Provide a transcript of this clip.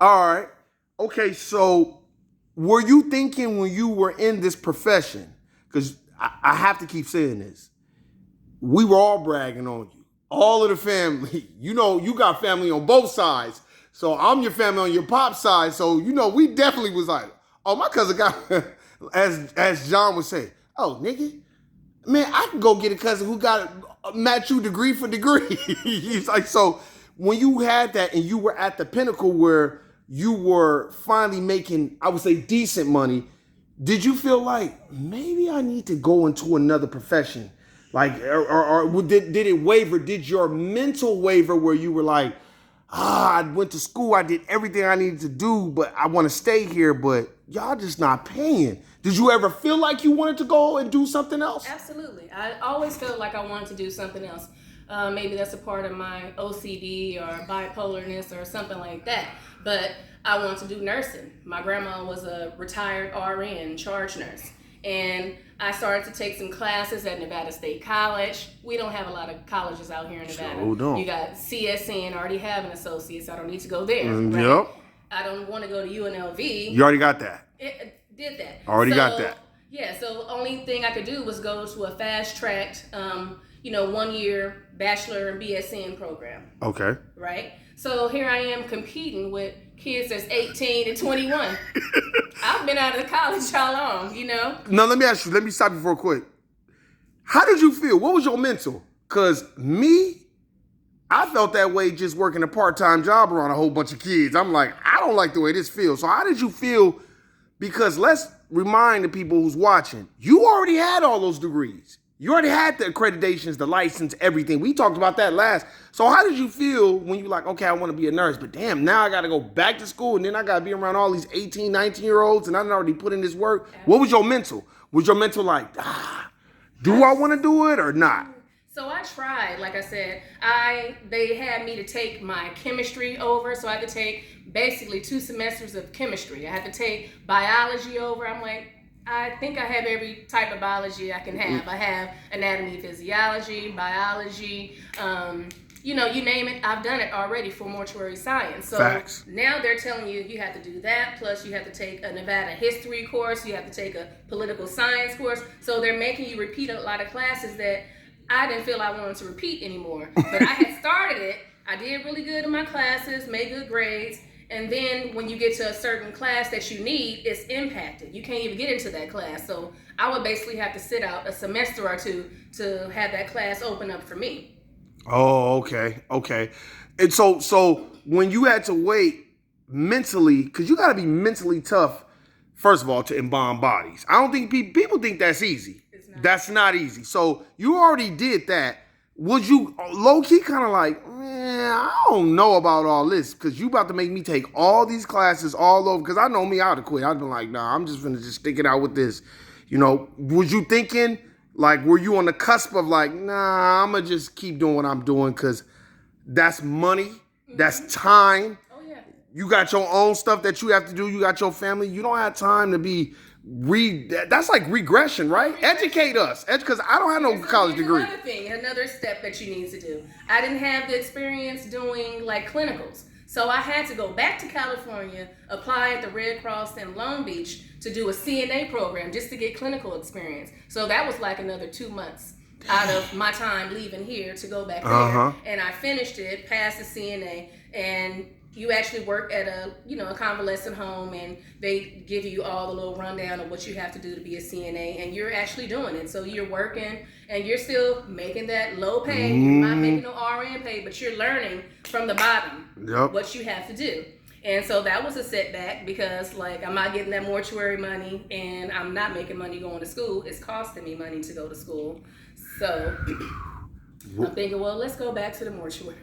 All right. Okay, so were you thinking when you were in this profession, because I have to keep saying this, we were all bragging on you. All of the family. You know, you got family on both sides. So I'm your family on your pop side. So, you know, we definitely was like, oh, my cousin got, as John would say, oh, nigga, man, I can go get a cousin who got match you degree for degree. He's like, so when you had that and you were at the pinnacle where you were finally making, I would say, decent money, did you feel like maybe I need to go into another profession? Like, or did it waver? Did your mental waver where you were like, I went to school, I did everything I needed to do, but I want to stay here, but y'all just not paying. Did you ever feel like you wanted to go and do something else? Absolutely. I always felt like I wanted to do something else. Maybe that's a part of my OCD or bipolarness or something like that. But I want to do nursing. My grandma was a retired RN, charge nurse. And I started to take some classes at Nevada State College. We don't have a lot of colleges out here in Nevada. Sure don't. You got CSN, already have an associate, so I don't need to go there. Right? Yep. I don't want to go to UNLV. You already got that. It did that. Already got that. Yeah, so the only thing I could do was go to a fast-tracked, 1-year bachelor and BSN program. Okay. Right? So here I am competing with kids that's 18 and 21. I've been out of college how long, you know? Now, let me ask you, let me stop you for a quick. How did you feel? What was your mental? Because me, I felt that way just working a part-time job around a whole bunch of kids. I'm like, I don't like the way this feels. So how did you feel? Because let's remind the people who's watching, you already had all those degrees. You already had the accreditations, the license, everything. We talked about that last. So how did you feel when you like, okay, I want to be a nurse, but damn, now I got to go back to school and then I got to be around all these 18, 19-year-olds and I already put in this work. What was your mental? Was your mental like, do I want to do it or not? So I tried, like I said, they had me to take my chemistry over, so I had to take basically 2 semesters of chemistry. I had to take biology over. I'm like, I think I have every type of biology I can have. I have anatomy, physiology, biology, you name it, I've done it already for mortuary science. So Facts. Now they're telling you have to do that, plus you have to take a Nevada history course, you have to take a political science course. So they're making you repeat a lot of classes that I didn't feel I wanted to repeat anymore. But I had started it, I did really good in my classes, made good grades, and then when you get to a certain class that you need, it's impacted. You can't even get into that class. So I would basically have to sit out a semester or 2 to have that class open up for me. Oh, okay. And so when you had to wait mentally, because you got to be mentally tough, first of all, to embalm bodies. I don't think people think that's easy. It's not. That's not easy. So you already did that. Was you low-key kind of like, man, I don't know about all this because you about to make me take all these classes all over? Because I know me, I would have quit. I'd been like, nah, I'm just going to just stick it out with this. Was you thinking, like, were you on the cusp of like, nah, I'm going to just keep doing what I'm doing because that's money, that's time. Oh, yeah. You got your own stuff that you have to do. You got your family. You don't have time to be that's like regression, right? Educate us. Because I don't have no college degree. Another thing, another step that you need to do. I didn't have the experience doing like clinicals. So I had to go back to California, apply at the Red Cross in Long Beach to do a CNA program just to get clinical experience. So that was like another 2 months out of my time leaving here to go back there. And I finished it, passed the CNA, and you actually work at a convalescent home, and they give you all the little rundown of what you have to do to be a CNA, and you're actually doing it. So you're working, and you're still making that low pay. You're not making no RN pay, but you're learning from the bottom what you have to do. And so that was a setback because, like, I'm not getting that mortuary money, and I'm not making money going to school. It's costing me money to go to school. So I'm thinking, well, let's go back to the mortuary.